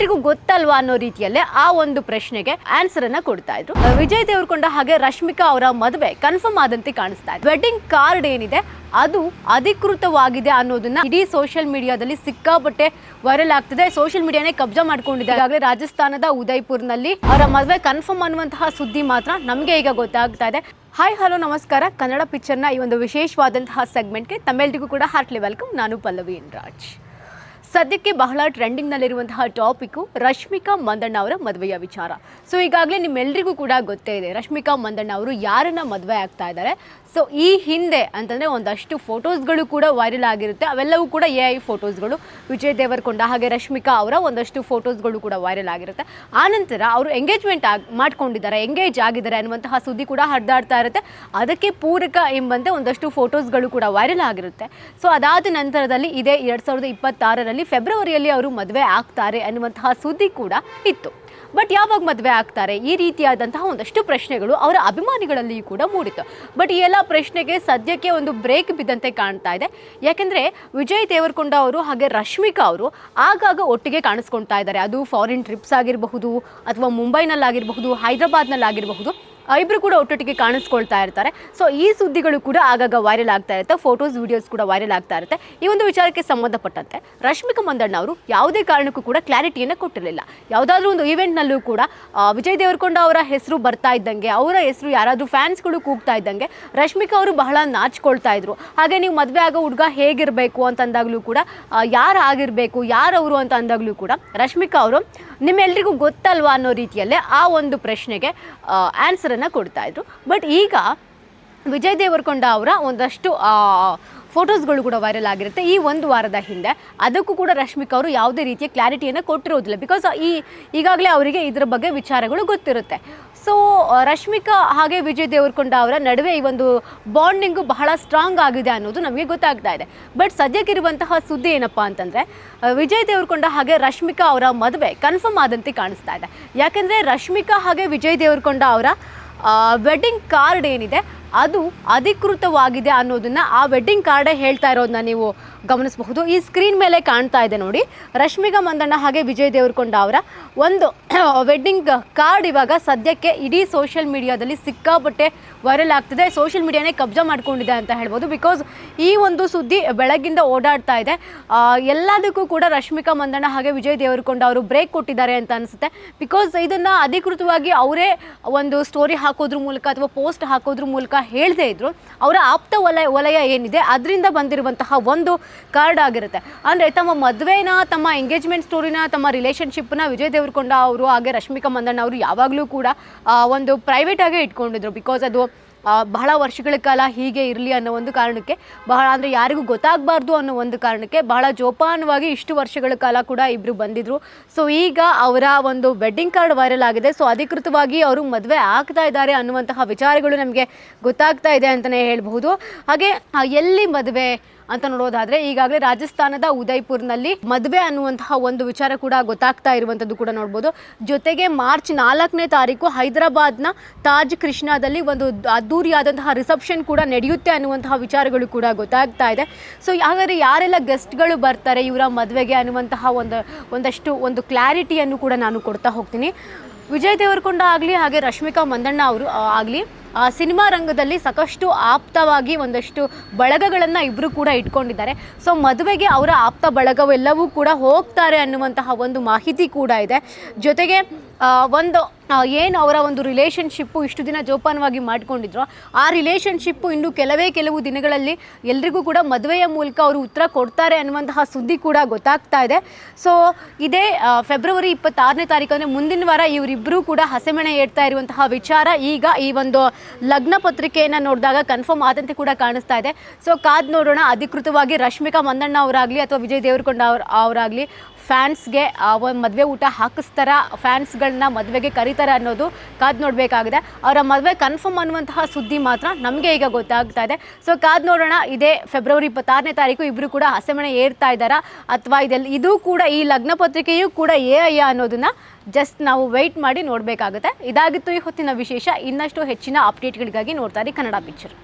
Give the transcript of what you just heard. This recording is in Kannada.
ನಿಮ್ಮೆಲ್ಲರಿಗೂ ಗೊತ್ತಲ್ವಾ ಅನ್ನೋ ರೀತಿಯಲ್ಲೇ ಆ ಒಂದು ಪ್ರಶ್ನೆಗೆ ಆನ್ಸರ್ ಅನ್ನ ಕೊಡ್ತಾ ಇದ್ರು. ವಿಜಯ್ ದೇವರಕೊಂಡ ಹಾಗೆ ರಶ್ಮಿಕಾ ಅವರ ಮದುವೆ ಕನ್ಫರ್ಮ್ ಆದಂತೆ ಕಾಣಿಸ್ತಾ ಇದೆ. ವೆಡ್ಡಿಂಗ್ ಕಾರ್ಡ್ ಏನಿದೆ ಅದು ಅಧಿಕೃತವಾಗಿದೆ ಅನ್ನೋದನ್ನ ಇಡೀ ಸೋಷಿಯಲ್ ಮೀಡಿಯಾದಲ್ಲಿ ಸಿಕ್ಕಾಪಟ್ಟೆ ವೈರಲ್ ಆಗ್ತಿದೆ. ಸೋಷಿಯಲ್ ಮೀಡಿಯಾನೇ ಕಬ್ಜಾ ಮಾಡ್ಕೊಂಡಿದೆ. ಈಗಾಗಲೇ ರಾಜಸ್ಥಾನದ ಉದಯ್ಪುರ್ನಲ್ಲಿ ಅವರ ಮದುವೆ ಕನ್ಫರ್ಮ್ ಅನ್ನುವಂತಹ ಸುದ್ದಿ ಮಾತ್ರ ನಮಗೆ ಈಗ ಗೊತ್ತಾಗ್ತಾ ಇದೆ. ಹಾಯ್ ಹಲೋ ನಮಸ್ಕಾರ. ಕನ್ನಡ ಪಿಕ್ಚರ್ನ ಈ ಒಂದು ವಿಶೇಷವಾದಂತಹ ಸೆಗ್ಮೆಂಟ್ಗೆ ತಮ್ಮೆಲ್ಲರಿಗೂ ಕೂಡ ಹಾರ್ಟ್ಲಿ ವೆಲ್ಕಮ್. ನಾನು ಪಲ್ಲವಿ ರಾಜ್. ಸದ್ಯಕ್ಕೆ ಬಹಳ ಟ್ರೆಂಡಿಂಗ್ನಲ್ಲಿರುವಂತಹ ಟಾಪಿಕ್ಕು ರಶ್ಮಿಕಾ ಮಂದಣ್ಣ ಅವರ ಮದುವೆಯ ವಿಚಾರ. ಸೊ ಈಗಾಗಲೇ ನಿಮ್ಮೆಲ್ಲರಿಗೂ ಕೂಡ ಗೊತ್ತೇ ಇದೆ ರಶ್ಮಿಕಾ ಮಂದಣ್ಣ ಅವರು ಯಾರನ್ನ ಮದುವೆ ಆಗ್ತಾ ಇದ್ದಾರೆ. ಸೊ ಈ ಹಿಂದೆ ಅಂತಂದರೆ ಒಂದಷ್ಟು ಫೋಟೋಸ್ಗಳು ಕೂಡ ವೈರಲ್ ಆಗಿರುತ್ತೆ. ಅವೆಲ್ಲವೂ ಕೂಡ AI ಫೋಟೋಸ್ಗಳು. ವಿಜಯ್ ದೇವರಕೊಂಡ ಹಾಗೆ ರಶ್ಮಿಕಾ ಅವರ ಒಂದಷ್ಟು ಫೋಟೋಸ್ಗಳು ಕೂಡ ವೈರಲ್ ಆಗಿರುತ್ತೆ. ಆನಂತರ ಅವರು ಎಂಗೇಜ್ಮೆಂಟ್ ಮಾಡ್ಕೊಂಡಿದ್ದಾರೆ, ಎಂಗೇಜ್ ಆಗಿದ್ದಾರೆ ಅನ್ನುವಂತಹ ಸುದ್ದಿ ಕೂಡ ಹರಿದಾಡ್ತಾ ಇರುತ್ತೆ. ಅದಕ್ಕೆ ಪೂರಕ ಎಂಬಂತೆ ಒಂದಷ್ಟು ಫೋಟೋಸ್ಗಳು ಕೂಡ ವೈರಲ್ ಆಗಿರುತ್ತೆ. ಸೊ ಅದಾದ ನಂತರದಲ್ಲಿ ಇದೇ 2026ರಲ್ಲಿ ಫೆಬ್ರವರಿಯಲ್ಲಿ ಅವರು ಮದುವೆ ಆಗ್ತಾರೆ ಅನ್ನುವಂತಹ ಸುದ್ದಿ ಕೂಡ ಇತ್ತು. ಬಟ್ ಯಾವಾಗ ಮದುವೆ ಆಗ್ತಾರೆ, ಈ ರೀತಿಯಾದಂತಹ ಒಂದಷ್ಟು ಪ್ರಶ್ನೆಗಳು ಅವರ ಅಭಿಮಾನಿಗಳಲ್ಲಿಯೂ ಕೂಡ ಮೂಡಿತ್ತು. ಬಟ್ ಈ ಎಲ್ಲ ಪ್ರಶ್ನೆಗೆ ಸದ್ಯಕ್ಕೆ ಒಂದು ಬ್ರೇಕ್ ಬಿದ್ದಂತೆ ಕಾಣ್ತಾ ಇದೆ. ಯಾಕೆಂದರೆ ವಿಜಯ್ ದೇವರಕೊಂಡ ಅವರು ಹಾಗೆ ರಶ್ಮಿಕಾ ಅವರು ಆಗಾಗ ಒಟ್ಟಿಗೆ ಕಾಣಿಸ್ಕೊಳ್ತಾ ಇದ್ದಾರೆ. ಅದು ಫಾರಿನ್ ಟ್ರಿಪ್ಸ್ ಆಗಿರಬಹುದು, ಅಥವಾ ಮುಂಬೈನಲ್ಲಾಗಿರಬಹುದು, ಹೈದರಾಬಾದ್ನಲ್ಲಾಗಿರಬಹುದು, ಇಬ್ಬರು ಕೂಡ ಒಟ್ಟೊಟ್ಟಿಗೆ ಕಾಣಿಸ್ಕೊಳ್ತಾ ಇರ್ತಾರೆ. ಸೊ ಈ ಸುದ್ದಿಗಳು ಕೂಡ ಆಗಾಗ ವೈರಲ್ ಆಗ್ತಾ ಇರುತ್ತೆ. ಫೋಟೋಸ್ ವಿಡಿಯೋಸ್ ಕೂಡ ವೈರಲ್ ಆಗ್ತಾ ಇರುತ್ತೆ. ಈ ಒಂದು ವಿಚಾರಕ್ಕೆ ಸಂಬಂಧಪಟ್ಟಂತೆ ರಶ್ಮಿಕಾ ಮಂದಣ್ಣ ಅವರು ಯಾವುದೇ ಕಾರಣಕ್ಕೂ ಕೂಡ ಕ್ಲಾರಿಟಿಯನ್ನು ಕೊಟ್ಟಿರಲಿಲ್ಲ. ಯಾವುದಾದ್ರೂ ಒಂದು ಈವೆಂಟ್ನಲ್ಲೂ ಕೂಡ ವಿಜಯ್ ದೇವರಕೊಂಡ ಅವರ ಹೆಸರು ಬರ್ತಾ ಇದ್ದಂಗೆ, ಅವರ ಹೆಸರು ಯಾರಾದರೂ ಫ್ಯಾನ್ಸ್ಗಳು ಕೂಗ್ತಾ ಇದ್ದಂಗೆ ರಶ್ಮಿಕಾ ಅವರು ಬಹಳ ನಾಚ್ಕೊಳ್ತಾ ಇದ್ರು. ಹಾಗೆ ನೀವು ಮದುವೆ ಆಗೋ ಹುಡುಗ ಹೇಗಿರಬೇಕು ಅಂತಂದಾಗಲೂ ಕೂಡ, ಯಾರು ಆಗಿರಬೇಕು, ಯಾರವರು ಅಂತ ಅಂದಾಗಲೂ ಕೂಡ ರಶ್ಮಿಕಾ ಅವರು ನಿಮ್ಮೆಲ್ಲರಿಗೂ ಗೊತ್ತಲ್ವಾ ಅನ್ನೋ ರೀತಿಯಲ್ಲೇ ಆ ಒಂದು ಪ್ರಶ್ನೆಗೆ ಆನ್ಸರನ್ನು ಕೊಡ್ತಾ ಇದ್ರು. ಬಟ್ ಈಗ ವಿಜಯ್ ದೇವರಕೊಂಡ ಅವರ ಒಂದಷ್ಟು ಫೋಟೋಸ್ಗಳು ಕೂಡ ವೈರಲ್ ಆಗಿರುತ್ತೆ ಈ ಒಂದು ವಾರದ ಹಿಂದೆ. ಅದಕ್ಕೂ ಕೂಡ ರಶ್ಮಿಕಾ ಅವರು ಯಾವುದೇ ರೀತಿಯ ಕ್ಲಾರಿಟಿಯನ್ನು ಕೊಟ್ಟಿರೋದಿಲ್ಲ. ಬಿಕಾಸ್ ಈಗಾಗಲೇ ಅವರಿಗೆ ಇದರ ಬಗ್ಗೆ ವಿಚಾರಗಳು ಗೊತ್ತಿರುತ್ತೆ. ಸೊ ರಶ್ಮಿಕಾ ಹಾಗೆ ವಿಜಯ್ ದೇವರಕೊಂಡ ಅವರ ನಡುವೆ ಈ ಒಂದು ಬಾಂಡಿಂಗು ಬಹಳ ಸ್ಟ್ರಾಂಗ್ ಆಗಿದೆ ಅನ್ನೋದು ನಮಗೆ ಗೊತ್ತಾಗ್ತಾ ಇದೆ. ಬಟ್ ಸದ್ಯಕ್ಕಿರುವಂತಹ ಸುದ್ದಿ ಏನಪ್ಪ ಅಂತಂದರೆ ವಿಜಯ್ ದೇವರಕೊಂಡ ಹಾಗೆ ರಶ್ಮಿಕಾ ಅವರ ಮದುವೆ ಕನ್ಫರ್ಮ್ ಆದಂತೆ ಕಾಣಿಸ್ತಾ ಇದೆ. ಯಾಕೆಂದರೆ ರಶ್ಮಿಕಾ ಹಾಗೆ ವಿಜಯ್ ದೇವರಕೊಂಡ ಅವರ ವೆಡ್ಡಿಂಗ್ ಕಾರ್ಡ್ ಏನಿದೆ ಅದು ಅಧಿಕೃತವಾಗಿದೆ ಅನ್ನೋದನ್ನು ಆ ವೆಡ್ಡಿಂಗ್ ಕಾರ್ಡೇ ಹೇಳ್ತಾ ಇರೋದನ್ನ ನೀವು ಗಮನಿಸಬಹುದು. ಈ ಸ್ಕ್ರೀನ್ ಮೇಲೆ ಕಾಣ್ತಾ ಇದೆ ನೋಡಿ, ರಶ್ಮಿಕಾ ಮಂದಣ್ಣ ಹಾಗೆ ವಿಜಯ್ ದೇವರಕೊಂಡ ಅವರ ಒಂದು ವೆಡ್ಡಿಂಗ್ ಕಾರ್ಡ್ ಇವಾಗ ಸದ್ಯಕ್ಕೆ ಇಡೀ ಸೋಷಿಯಲ್ ಮೀಡಿಯಾದಲ್ಲಿ ಸಿಕ್ಕಾಪಟ್ಟೆ ವೈರಲ್ ಆಗ್ತಿದೆ. ಸೋಷಿಯಲ್ ಮೀಡಿಯಾನೇ ಕಬ್ಜಾ ಮಾಡ್ಕೊಂಡಿದೆ ಅಂತ ಹೇಳ್ಬೋದು. ಬಿಕಾಸ್ ಈ ಒಂದು ಸುದ್ದಿ ಬೆಳಗ್ಗಿಂದ ಓಡಾಡ್ತಾ ಇದೆ. ಎಲ್ಲದಕ್ಕೂ ಕೂಡ ರಶ್ಮಿಕಾ ಮಂದಣ್ಣ ಹಾಗೆ ವಿಜಯ್ ದೇವರಕೊಂಡ ಅವರು ಬ್ರೇಕ್ ಕೊಟ್ಟಿದ್ದಾರೆ ಅಂತ ಅನಿಸುತ್ತೆ. ಬಿಕಾಸ್ ಇದನ್ನು ಅಧಿಕೃತವಾಗಿ ಅವರೇ ಒಂದು ಸ್ಟೋರಿ ಹಾಕೋದ್ರ ಮೂಲಕ ಅಥವಾ ಪೋಸ್ಟ್ ಹಾಕೋದ್ರ ಮೂಲಕ ಹೇಳ್ದೇ ಇದ್ರು. ಅವರ ಆಪ್ತ ವಲಯ ಏನಿದೆ ಅದರಿಂದ ಬಂದಿರುವಂತಹ ಒಂದು ಕಾರ್ಡ್ ಆಗಿರುತ್ತೆ. ಅಂದರೆ ತಮ್ಮ ಮದುವೆನ, ತಮ್ಮ ಎಂಗೇಜ್ಮೆಂಟ್ ಸ್ಟೋರಿನ, ತಮ್ಮ ರಿಲೇಷನ್ಶಿಪ್ನ ವಿಜಯ್ ದೇವರಕೊಂಡ ಅವರು ಹಾಗೆ ರಶ್ಮಿಕಾ ಮಂದಣ್ಣ ಅವರು ಯಾವಾಗಲೂ ಕೂಡ ಒಂದು ಪ್ರೈವೇಟಾಗೇ ಇಟ್ಕೊಂಡಿದ್ರು. ಬಿಕಾಸ್ ಅದು ಬಹಳ ವರ್ಷಗಳ ಕಾಲ ಹೀಗೆ ಇರಲಿ ಅನ್ನೋ ಒಂದು ಕಾರಣಕ್ಕೆ, ಬಹಳ ಅಂದರೆ ಯಾರಿಗೂ ಗೊತ್ತಾಗಬಾರ್ದು ಅನ್ನೋ ಒಂದು ಕಾರಣಕ್ಕೆ ಬಹಳ ಜೋಪಾನವಾಗಿ ಇಷ್ಟು ವರ್ಷಗಳ ಕಾಲ ಕೂಡ ಇಬ್ಬರು ಬಂದಿದ್ರು. ಸೊ ಈಗ ಅವರ ಒಂದು ವೆಡ್ಡಿಂಗ್ ಕಾರ್ಡ್ ವೈರಲ್ ಆಗಿದೆ. ಸೊ ಅಧಿಕೃತವಾಗಿ ಅವರು ಮದುವೆ ಆಗ್ತಾ ಇದ್ದಾರೆ ಅನ್ನುವಂತಹ ವಿಚಾರಗಳು ನಮಗೆ ಗೊತ್ತಾಗ್ತಾ ಇದೆ ಅಂತಲೇ ಹೇಳ್ಬಹುದು. ಹಾಗೆ ಎಲ್ಲಿ ಮದುವೆ ಅಂತ ನೋಡೋದಾದರೆ ಈಗಾಗಲೇ ರಾಜಸ್ಥಾನದ ಉದಯ್ಪುರ್ನಲ್ಲಿ ಮದುವೆ ಅನ್ನುವಂತಹ ಒಂದು ವಿಚಾರ ಕೂಡ ಗೊತ್ತಾಗ್ತಾ ಇರುವಂಥದ್ದು ಕೂಡ ನೋಡ್ಬೋದು. ಜೊತೆಗೆ ಮಾರ್ಚ್ 4ನೇ ತಾರೀಕು ಹೈದರಾಬಾದ್ನ ತಾಜ್ ಕೃಷ್ಣಾದಲ್ಲಿ ಒಂದು ಅದ್ದೂರಿಯಾದಂತಹ ರಿಸೆಪ್ಷನ್ ಕೂಡ ನಡೆಯುತ್ತೆ ಅನ್ನುವಂತಹ ವಿಚಾರಗಳು ಕೂಡ ಗೊತ್ತಾಗ್ತಾ ಇದೆ. ಸೊ ಹಾಗಾದರೆ ಯಾರೆಲ್ಲ ಗೆಸ್ಟ್ಗಳು ಬರ್ತಾರೆ ಇವರ ಮದುವೆಗೆ ಅನ್ನುವಂತಹ ಒಂದಷ್ಟು ಕ್ಲಾರಿಟಿಯನ್ನು ಕೂಡ ನಾನು ಕೊಡ್ತಾ ಹೋಗ್ತೀನಿ. ವಿಜಯ್ ದೇವರಕೊಂಡ ಆಗಲಿ ಹಾಗೆ ರಶ್ಮಿಕಾ ಮಂದಣ್ಣ ಅವರು ಆಗಲಿ ಸಿನಿಮಾ ರಂಗದಲ್ಲಿ ಸಾಕಷ್ಟು ಆಪ್ತವಾಗಿ ಒಂದಷ್ಟು ಬಳಗಗಳನ್ನು ಇಬ್ಬರು ಕೂಡ ಇಟ್ಕೊಂಡಿದ್ದಾರೆ. ಸೊ ಮದುವೆಗೆ ಅವರ ಆಪ್ತ ಬಳಗವೆಲ್ಲವೂ ಕೂಡ ಹೋಗ್ತಾರೆ ಅನ್ನುವಂತಹ ಒಂದು ಮಾಹಿತಿ ಕೂಡ ಇದೆ. ಜೊತೆಗೆ ಒಂದು ಏನು ಅವರ ಒಂದು ರಿಲೇಷನ್ಶಿಪ್ಪು ಇಷ್ಟು ದಿನ ಜೋಪಾನವಾಗಿ ಮಾಡಿಕೊಂಡಿದ್ರು, ಆ ರಿಲೇಷನ್ಶಿಪ್ಪು ಇನ್ನು ಕೆಲವು ದಿನಗಳಲ್ಲಿ ಎಲ್ರಿಗೂ ಕೂಡ ಮದುವೆಯ ಮೂಲಕ ಅವರು ಉತ್ತರ ಕೊಡ್ತಾರೆ ಅನ್ನುವಂತಹ ಸುದ್ದಿ ಕೂಡ ಗೊತ್ತಾಗ್ತಾ ಇದೆ. ಸೊ ಇದೇ ಫೆಬ್ರವರಿ 26ನೇ ತಾರೀಕು ಅಂದರೆ ಮುಂದಿನ ವಾರ ಇವರಿಬ್ಬರೂ ಕೂಡ ಹಸೆಮಣೆ ಏರ್ತಾ ಇರುವಂತಹ ವಿಚಾರ ಈಗ ಈ ಒಂದು ಲಗ್ನ ಪತ್ರಿಕೆಯನ್ನು ನೋಡಿದಾಗ ಕನ್ಫರ್ಮ್ ಆದಂತೆ ಕೂಡ ಕಾಣಿಸ್ತಾ ಇದೆ. ಸೊ ಕಾದ್ ನೋಡೋಣ, ಅಧಿಕೃತವಾಗಿ ರಶ್ಮಿಕಾ ಮಂದಣ್ಣ ಅವರಾಗಲಿ ಅಥವಾ ವಿಜಯ್ ದೇವರಕೊಂಡ ಅವರಾಗಲಿ ಫ್ಯಾನ್ಸ್ಗೆ ಒಂದು ಮದುವೆ ಊಟ ಹಾಕಿಸ್ತಾರ, ಫ್ಯಾನ್ಸ್ಗಳನ್ನ ಮದುವೆಗೆ ಕರೀತಾರೆ ಅನ್ನೋದು ಕಾದು ನೋಡಬೇಕಾಗಿದೆ. ಅವರ ಮದುವೆ ಕನ್ಫರ್ಮ್ ಅನ್ನುವಂತಹ ಸುದ್ದಿ ಮಾತ್ರ ನಮಗೆ ಈಗ ಗೊತ್ತಾಗ್ತಾ ಇದೆ. ಸೊ ಕಾದು ನೋಡೋಣ, ಇದೇ ಫೆಬ್ರವರಿ 26ನೇ ತಾರೀಕು ಇಬ್ಬರು ಕೂಡ ಹಸೆಮಣೆ ಏರ್ತಾ ಇದ್ದಾರಾ ಅಥವಾ ಇದು ಕೂಡ ಈ ಲಗ್ನ ಪತ್ರಿಕೆಯೂ ಕೂಡ AI ಅನ್ನೋದನ್ನು ಜಸ್ಟ್ ನಾವು ವೆಯ್ಟ್ ಮಾಡಿ ನೋಡಬೇಕಾಗುತ್ತೆ. ಇದಾಗಿತ್ತು ಈ ಹೊತ್ತಿನ ವಿಶೇಷ. ಇನ್ನಷ್ಟು ಹೆಚ್ಚಿನ ಅಪ್ಡೇಟ್ಗಳಿಗಾಗಿ ನೋಡ್ತಾ ಇರಿ ಕನ್ನಡ ಪಿಕ್ಚರ್.